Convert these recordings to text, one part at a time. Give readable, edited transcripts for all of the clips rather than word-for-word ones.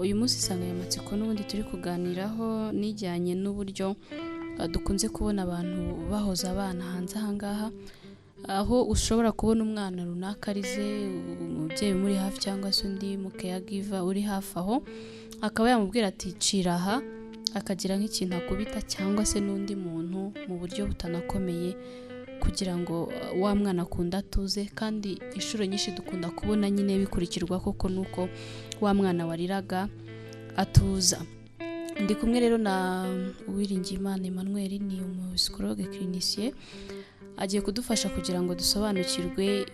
uyu munsi insanganyamatsiko n'ubundi turi kuganiraho nijyanye n'uburyo dukunze kubona abantu bahoza abana hanze ahangaha, aho ushobora kubona umwana runaka arize, umubyeyi muri hafi cyangwa se undi mu caregiver uri hafi aho akaba yamubwira ati cira aha, akagira nk'ikintu akubita cyangwa se n'undi muntu mu buryo butanakomeye kugira ngo wa mwana akunda atuze. Kandi inshuro nyinshi dukunda kubona nyine bikurikirwa koko nuko wa mwana wariraga atuza. Ndi kumwe rero na Uwiringiyimana Emmanuel, ni umusicologue clinicien, agiye kudufasha kugira ngo dusobanukirwe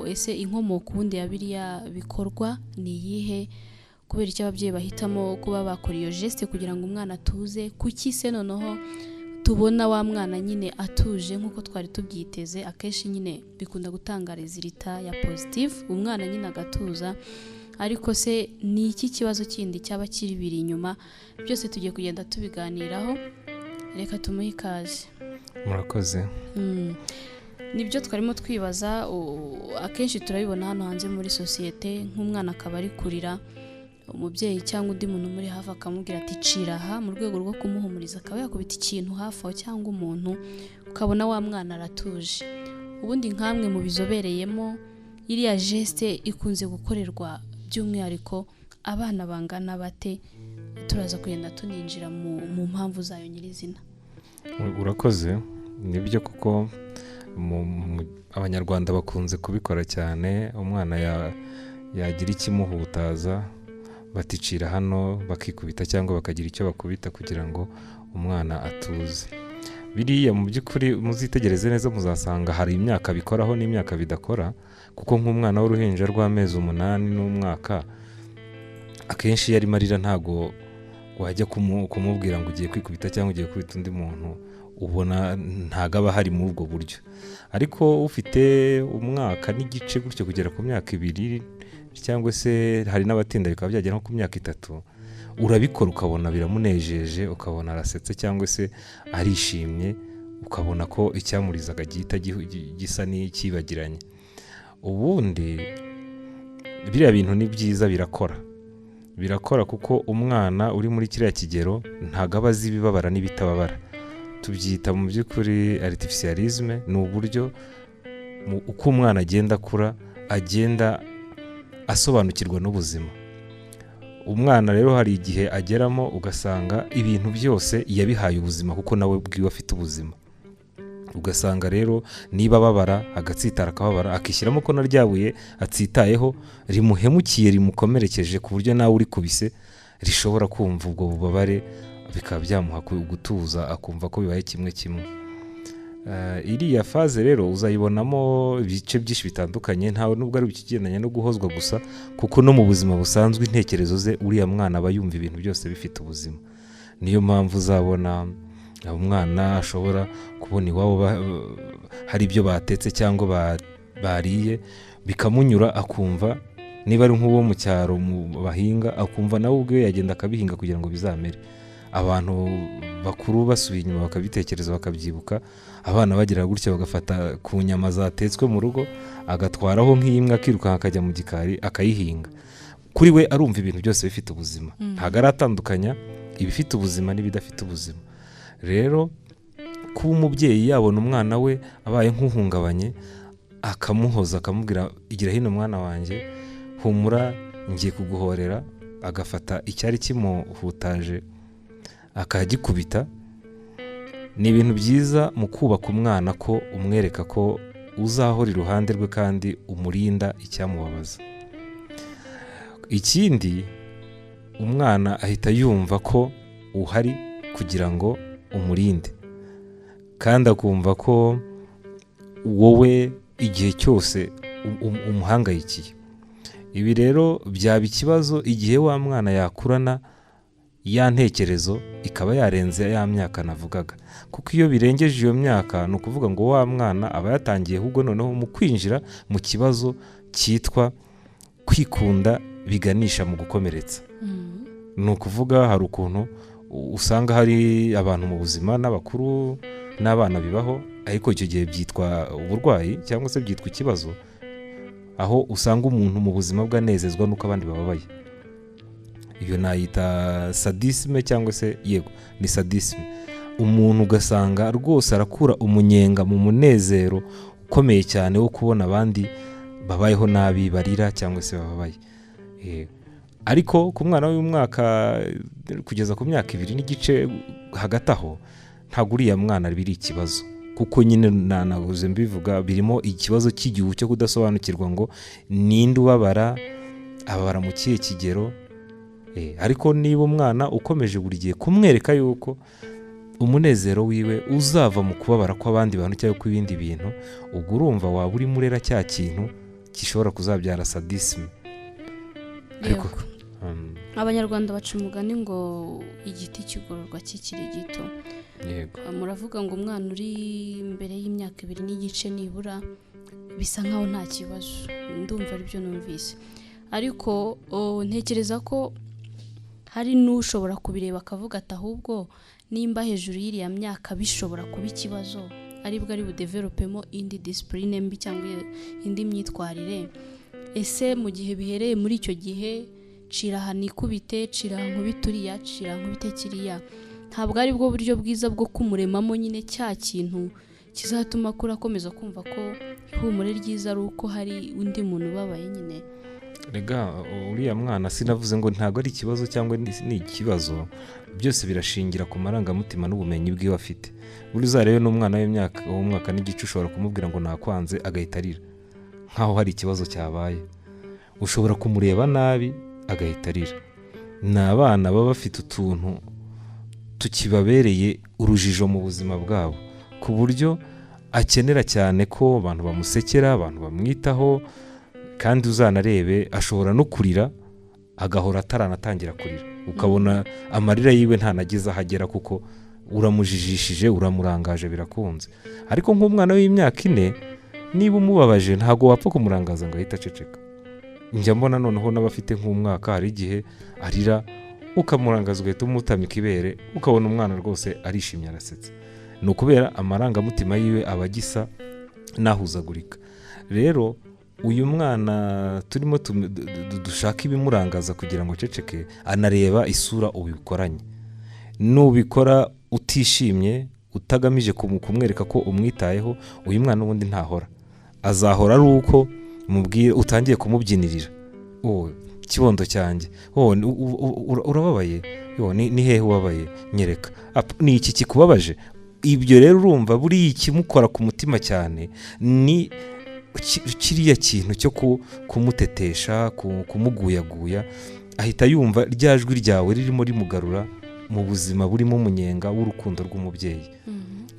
ese inkomoko ubundi ya biriya bikorwa ni iyihe, kubera icyo ababyeyi bahitamo kuba bakora iyo geste kugira ngo umwana atuze, kuki se noneho tubona wa mwana nyine atuje nk'uko twari tubyiteze. Akenshi nyine bikunda gutanga resulta ya positive, umwana nyine agatuza, ariko se ni iki kibazo kindi cyaba kiri biri inyuma? Byose tugiye kugenda tubiganiraho. Reka tumuhe ikaze. Murakoze. Nibyo twarimo twibaza, akenshi turabibona hano hanze muri sosiyete, nk'umwana akaba ari kurira, umubyeyi cyangwa undi muntu muri hafi akamubwira ati cira aha, mu rwego rwo kumuhumuriza akaba yakubita ikintu hafi aho cyangwa umuntu, ukabona wa mwana aratuje. Ubundi nkamwe mu bizobereyemo, iriya geste ikunze gukorerwa by'umwihariko abana bangana bate? Turaza kugenda tuninjira mu mpamvu zayo nyirizina. Urakoze. Nibyo kuko abanyarwanda bakunze kubikora cyane, umwana yagira ikimuhutaza baticira hano, bakikubita cyangwa bakagira icyo bakubita kugira ngo umwana atuze. Biriya mu by'ukuri muzitegereze neza muzasanga hari imyaka bikoraho n'imyaka bidakora, kuko nk'umwana w'uruhinja rw'amezi 8 n'umwaka, akenshi yari marira ntago wajya kumubwira ngo ugiye kwikubita cyangwa ugiye kubita undi muntu, ubona ntago aba hari muri ubwo buryo. Ariko ufite umwaka n'igice gutyo kugera ku myaka 2 cyangwa se hari n'abatinda bikaba byagera nko ku myaka 3, urabikora ukabona biramunejeje, ukabona arasetse cyangwa se arishimye, ukabona ko icyamurizaga gihita gisa n'ikibagiranye. Ubundi biriya bintu ni byiza, birakora kuko umwana uri muri kiriya kigero ntago aba azi ibibabara n'ibitababara. Tubyita mu by'ukuri artificialisme, ni uburyo uko umwana agenda akura agenda asobanukirwa n'ubuzima. Umwana rero hari igihe ageramo ugasanga ibintu byose yabihaye ubuzima kuko nawe bwiwe afite ubuzima. Ugasanga rero niba babara agatsitara akababara, akishyiramo ko naryabuye atsitayeho rimuhemukiye, rimukomerekeje ku buryo nawe uri kubise rishobora kumva ubwo bubabare, bikaba byamuha gutuza, akumva ko bibaye kimwe. Iriya faze rero uzayibonamo ibice byinshi bitandukanye, ntawe nubwo ari ikigendanye no guhozwa gusa, kuko no mu buzima busanzwe intekerezo ze uriya mwana aba yumva ibintu byose bifite ubuzima. Niyo mpamvu uzabona umwana ashobora kubona iwabo hari ibyo batetse cyangwa bariye bikamunyura, akumva niba ari nk'uwo mu cyaro bahinga, akumva nawe ubwe yagenda akabihinga kugira ngo bizamere. Abantu bakuru basubiye inyuma bakabitekereza bakabyibuka, abana bagira gutya bagafata ku nyama zatetswe mu rugo, agatwaraho nk'imwe akirukanka akajya mu gikari akayihinga. Kuri we arumva ibintu byose bifite ubuzima, ntago aratandukanya ibifite ubuzima n'ibidafite ubuzima. Rero kuba umubyeyi yabona umwana we abaye nk'uhungabanye, akamuhoza akamubwira igira hino mwana wanjye, humura ngiye kuguhorera, agafata icyari kimuhutaje akagikubita, ni ibintu byiza mu kubaka umwana, ko umwereka ko uzahora iruhande rwe kandi umurinda icyamubabaza. Ikindi, umwana ahita yumva ko uhari kugira ngo umurinde, kandi akumva ko wowe igihe cyose umuhangayikiye. Ibi rero byaba ikibazo igihe wa mwana yakurana ya ntekerezo ikaba yarenze ya myaka navugaga, kuko iyo birengeje iyo myaka ni ukuvuga ngo wa mwana aba yatangiye ahubwo noneho mu kwinjira mu kibazo cyitwa kwikunda biganisha mu gukomeretsa. Ni ukuvuga hari ukuntu usanga hari abantu mu buzima n'abakuru n'abana bibaho, ariko icyo gihe byitwa uburwayi cyangwa se byitwa ikibazo, aho usanga umuntu mu buzima bwe anezezwa nuko abandi bababaye. iyo nayita sadisme cyangwa se yego ni sadisme. Umuntu ugasanga rwose arakura umunyenga mu munezero ukomeye cyane wo kubona abandi babayeho nabi, barira cyangwa se bababaye. Ariko ku mwana w'umwaka kugeza ku myaka 2 n'igice hagati aho ntabwo uriya mwana biri ikibazo, kuko nyine nabuze mbivuga birimo ikibazo cy'igihu cyo kudasobanukirwa ngo ninde ubabara, ababara mu kihe kigero. Ariko niba umwana ukomeje buri gihe kumwereka yuko umunezero wiwe uzava mu kubabara kw'abandi bantu cyangwa kw'ibindi bintu, ubwo urumva waba uri murera cya kintu gishobora kuzabyara sadisme. Ariko abanyarwanda baca umugani ngo igiti kigororwa kikiri gito. Yego. Muravuga ngo umwana uri imbere y'imyaka 2 n'igice nibura bisa nkaho nta kibazo, ndumva ari byo numvise. Ariko ntekereza ko hari n'ushobora kubireba akavuga ati ahubwo nimba hejuru y'iriya myaka bishobora kuba ikibazo, aribwo ari budevelopemo indi discipline mbi cyangwa indi myitwarire. Ese mu gihe bihereye muri icyo gihe cira nikubite, cira nkubituriya, cira nkubite kiriya, ntabwo ari bwo buryo bwiza bwo kumuremamo nyine cya kintu kizatuma kura akomeza kumva ko ihumure ryiza ari uko hari undi muntu ubabaye nyine. Rega uriya mwana sinavuze ngo ntabwo ari ikibazo cyangwa ni ikibazo, byose birashingira ku marangamutima n'ubumenyi bwiwe afite. Buri uzarebe n'umwana w'umwaka n'igice ushobora kumubwira ngo nakwanze agahita arira nkaho hari ikibazo cyabaye, ushobora kumureba nabi agahita arira. Ni abana baba bafite utuntu tukibabereye urujijo mu buzima bwabo, ku buryo akenera cyane ko abantu bamusekera, abantu bamwitaho. Kandi uzanarebe ashobora no kurira agahora ataranatangira kurira, ukabona amarira yiwe ntanagize ahagera kuko uramujijishije, uramurangaje, birakunze. Ariko nk'umwana w'imyaka 4 niba umubabaje ntago wapfa kumurangaza ngo ahita aceceka. Njya mbona noneho n'abafite nk'umwaka hari igihe arira ukamurangaza ugahita umutamika ibere, ukabona umwana rwose arishimye arasetse. Ni ukubera amarangamutima yiwe abagisa nahuzagurika. Rero uyu mwana turimo dushaka ibimurangaza kugira ngo ceceke, anareba isura ubikoranye. Nubikora utishimye, utagamije kumwereka ko umwitayeho, uyu mwana ubundi ntahora, azahora ari uko mubwire utangiye kumubyinirira. Kibondo cyanjye, urababaye, ni hehe ubabaye, nyereka ni iki kikubabaje. Ibyo rero urumva buri ikimukora ku mutima cyane ni kiriya kintu cyo kumutetesha, kumuguyaguya, ahita yumva rya jwi ryawe ririmo rimugarura mu buzima burimo umunyenga w'urukundo rw'umubyeyi.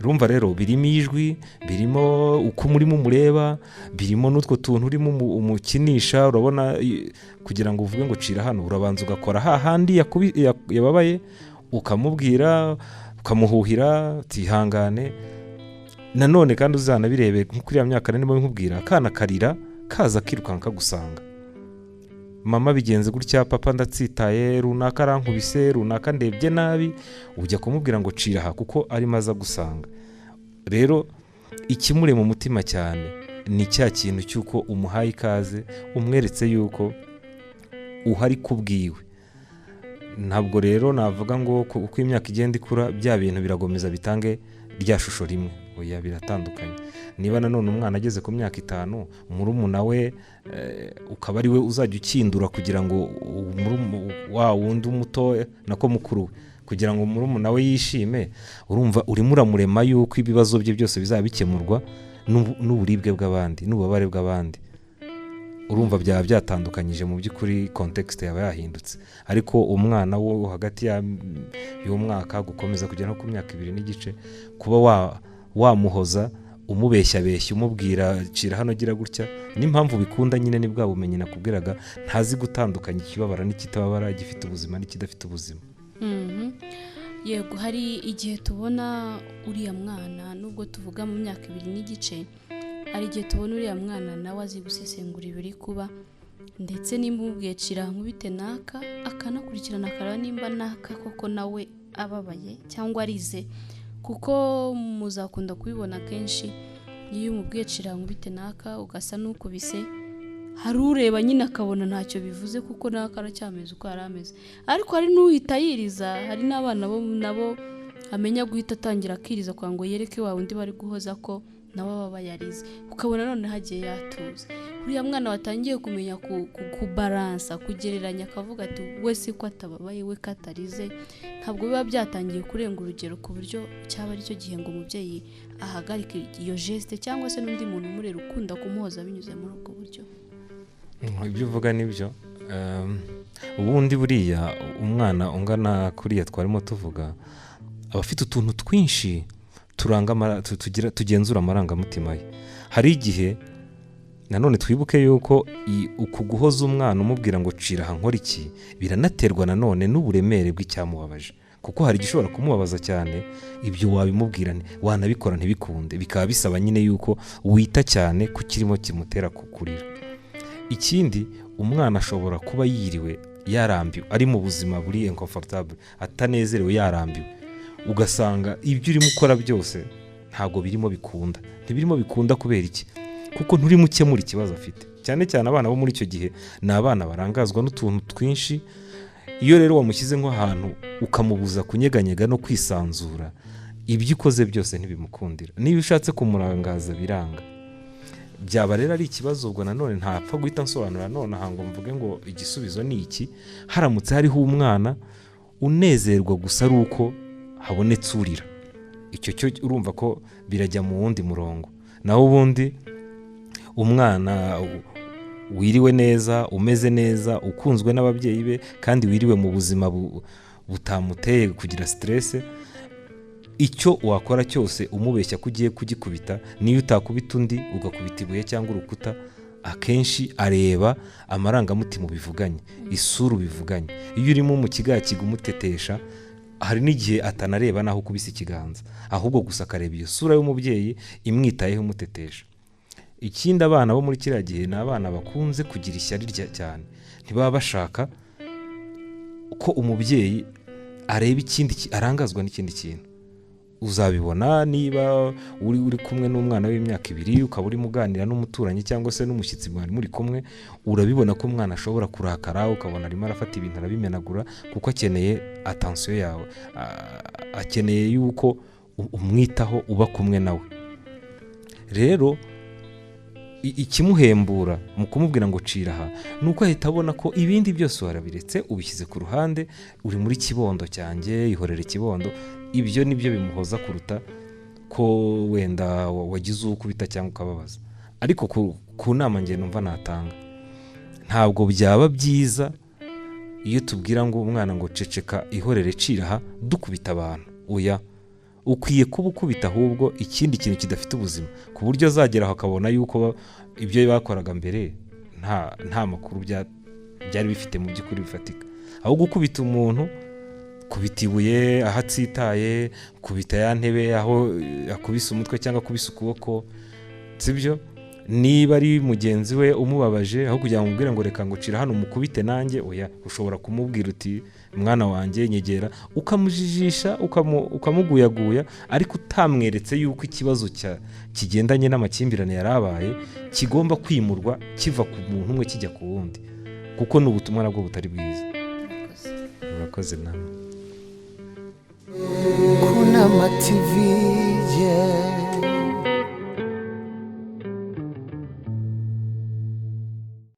Urumva rero birimo ijwi, birimo uko murimo mureba, birimo n'utwo tuntu urimo umukinisha. Urabona kugira ngo uvuge ngo cira hano, urabanza ugakora hahandi yababaye, ukamubwira, ukamuhuhira, tihangane. Nanone kandi uzanabirebe kuri ya myaka nimo nkubwira, kana karira kaza kirukanka gusanga mama bigenze gutya, papa ndatsitaye, runaka arankubise, runaka ndebye nabi, ujya kumubwira ngo cira ha kuko ari maza gusanga. Rero ikimure mu mutima cyane ni cya kintu cyuko umuhaye ikaze, umweretse yuko uhari kubwiwe. Ntabwo rero navuga ngo uko imyaka igenda ikura bya bintu biragomeza bitange rya shusho rimwe. Oya, biratandukanye. Niba nanone umwana ageze ku myaka 5, murumuna we ukaba ari we uzajya ukindura kugira ngo wa wundi umuto nako mukuru kugira ngo murumuna we yishime, urumva urimo uramurema yuko ibibazo bye byose bizaba bikemurwa n'uburibwe bw'abandi, n'ububabare bw'abandi. Urumva byaba byatandukanyije mu by'ukuri, context yaba yahindutse. Ariko umwana wo hagati y'umwaka gukomeza kugera no ku myaka 2 n'igice, kuba wamuhoza, umubeshya umubwira cira hano gira gutya, n'impamvu bikunda nyine ni bwa bumenyi nakubwiraga, ntazi gutandukanya ikibabara n'ikitababara, gifite ubuzima n'ikidafite ubuzima. Yego, hari igihe tubona uriya mwana, nubwo tuvuga mu myaka 2 n'igice, hari igihe tubona uriya mwana nawe azi gusesengura ibiri kuba, ndetse nimubwiye cira nkubite naka, akanakurikirana akaraba nimba naka koko nawe ababaye cyangwa arize. Kuko muzakunda kubibona kenshi iyo umubwiye cira nkubite naka ugasa n'ukubise, hari ureba nyine akabona ntacyo bivuze kuko nawe karacyameze uko yari ameze, ariko hari n'uhita yiriza, hari n'abana bo nabo amenya guhita atangira akiriza kwa ngo yereke wa undi bari guhoza ko nabo baba yarize, ukabona none hagiye yatuza. Uriya mwana watangiye kumenya kubalansa, kugereranya, akavuga ati we si ko atababaye, we katarize, ntabwo biba byatangiye kurenga urugero ku buryo cyaba ari cyo gihe ngo umubyeyi ahagarika iyo geste cyangwa se n'undi muntu umurera ukunda kumuhoza binyuze muri ubwo buryo. Ibyo uvuga nibyo. Ubundi buriya umwana ungana kuriya twarimo tuvuga aba afite utuntu twinshi tugenzura amarangamutima ye. Hari igihe nanone twibuke yuko uku guhoza umwana umubwira ngo cira aha nkora iki biranaterwa nanone n'uburemere bw'icyamubabaje, kuko hari igishobora kumubabaza cyane, ibyo wabimubwira wanabikora ntibikunde, bikaba bisaba nyine yuko wita cyane ku kirimo kimutera kukurira. Ikindi, umwana ashobora kuba yiriwe yarambiwe, ari mu buzima buri incomfortable, atanezerewe, yarambiwe, ugasanga ibyo urimo ukora byose ntabwo birimo bikunda. Ntibirimo bikunda kubera iki? Kuko nturimo ukemura ikibazo afite. Cyane cyane abana bo muri icyo gihe ni abana barangazwa n'utuntu twinshi. Iyo rero wamushyize nk'ahantu ukamubuza kunyeganyega no kwisanzura, ibyo ukoze byose ntibimukundira. Niba ushatse kumurangaza biranga. Byaba rero ari ikibazo, ubwo nanone ntapfa guhita nsobanura none aha ngo mvuge ngo igisubizo ni iki. Haramutse hariho umwana unezerwa gusa ari uko habonetse urira, icyo cyo urumva ko birajya mu wundi murongo. Naho ubundi umwana wiriwe neza, umeze neza, ukunzwe n'ababyeyi be, kandi wiriwe mu buzima butamuteye kugira stress, icyo wakora cyose umubeshya ko ugiye kugikubita, niyo utakubita undi ugakubita ibuye cyangwa urukuta, akenshi areba amarangamutima bivuganye, isura bivuganye. Iyo urimo mu kigakiga umutetesha, hari n'igihe atanareba naho ukubise ikiganza, ahubwo gusa akareba iyo sura y'umubyeyi imwitayeho umutetesha. Ikindi, abana bo muri kiriya gihe ni abana bakunze kugira ishyari cyane, ntibaba bashaka ko umubyeyi areba ikindi, arangazwa n'ikindi kintu. Uzabibona niba uri kumwe n'umwana w'imyaka 2, ukaba urimo uganira n'umuturanyi cyangwa se n'umushyitsi mwari muri kumwe, urabibona ko umwana ashobora kurakara, ukabona arimo arafata ibintu arabimenagura, kuko akeneye attention yawe, akeneye yuko umwitaho, uba kumwe nawe. Rero ikimuhembura mu kumubwira ngo cira aha, nuko ahita abona ko ibindi byose warabiretse, ubishyize ku ruhande, uri muri kibondo cyanjye, ihorere ikibondo. Ibyo nibyo bimuhoza kuruta ko wenda wagize ukubita cyangwa ukababaza. Ariko ku nama nge numva natanga, ntabwo byaba byiza iyo tubwira ngo umwana ngo ceceka, ihorere, cira aha, dukubita abantu. Oya, ukwiye kuba ukubita ahubwo ikindi kintu kidafite ubuzima, ku buryo azageraho akabona yuko ibyo bakoraga mbere nta makuru byari bifite mu by'ukuri bifatika. Aho gukubita umuntu, kubita ibuye aho atsitaye, kubita ya ntebe aho akubise umutwe cyangwa akubise ukuboko, sibyo? Niba ari mugenzi we umubabaje, aho kugira ngo umubwire ngo reka ngo cira hano umukubite nanjye, oya, ushobora kumubwira uti mwana wanjye nyegera, ukamujijisha, ukamuguyaguya, ariko utamweretse yuko ikibazo kigendanye n'amakimbirane yarabaye kigomba kwimurwa, kiva ku muntu umwe kijya ku wundi, kuko n'ubutumwa nabwo butari bwiza. Urakoze nawe. Kunama TV, yeah.